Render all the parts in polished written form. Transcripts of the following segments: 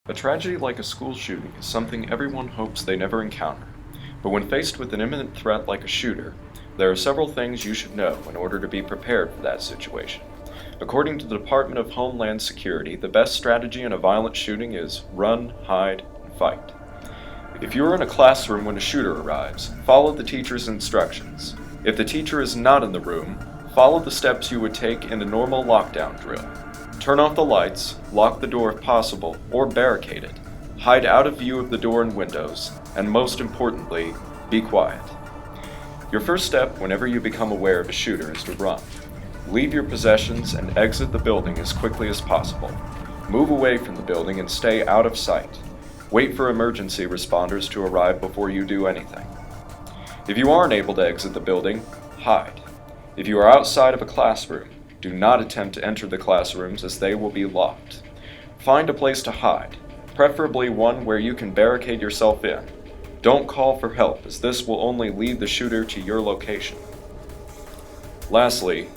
A tragedy like a school shooting is something everyone hopes they never encounter. But when faced with an imminent threat like a shooter, there are several things you should know in order to be prepared for that situation. According to the Department of Homeland Security, the best strategy in a violent shooting is run, hide, and fight. If you are in a classroom when a shooter arrives, follow the teacher's instructions. If the teacher is not in the room, follow the steps you would take in a normal lockdown drill. Turn off the lights, lock the door if possible, or barricade it. Hide out of view of the door and windows, and most importantly, be quiet. Your first step whenever you become aware of a shooter is to run. Leave your possessions and exit the building as quickly as possible. Move away from the building and stay out of sight. Wait for emergency responders to arrive before you do anything. If you aren't able to exit the building, hide. If you are outside of a classroom, do not attempt to enter the classrooms as they will be locked. Find a place to hide, preferably one where you can barricade yourself in. Don't call for help, as this will only lead the shooter to your location. Lastly,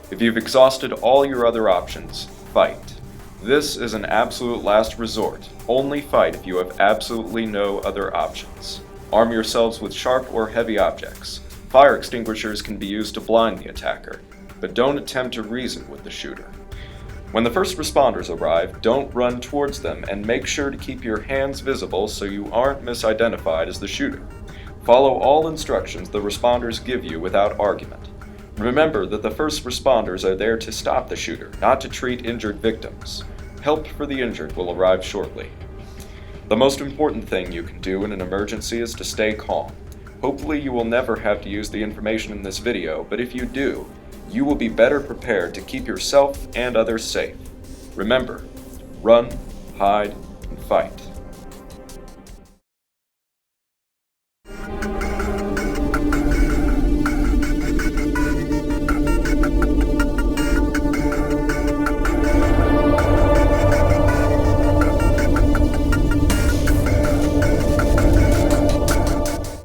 if you've exhausted all your other options, fight. This is an absolute last resort. Only fight if you have absolutely no other options. Arm yourselves with sharp or heavy objects. Fire extinguishers can be used to blind the attacker, but don't attempt to reason with the shooter. When the first responders arrive, don't run towards them and make sure to keep your hands visible so you aren't misidentified as the shooter. Follow all instructions the responders give you without argument. Remember that the first responders are there to stop the shooter, not to treat injured victims. Help for the injured will arrive shortly. The most important thing you can do in an emergency is to stay calm. Hopefully you will never have to use the information in this video, but if you do, you will be better prepared to keep yourself and others safe. Remember, run, hide, and fight.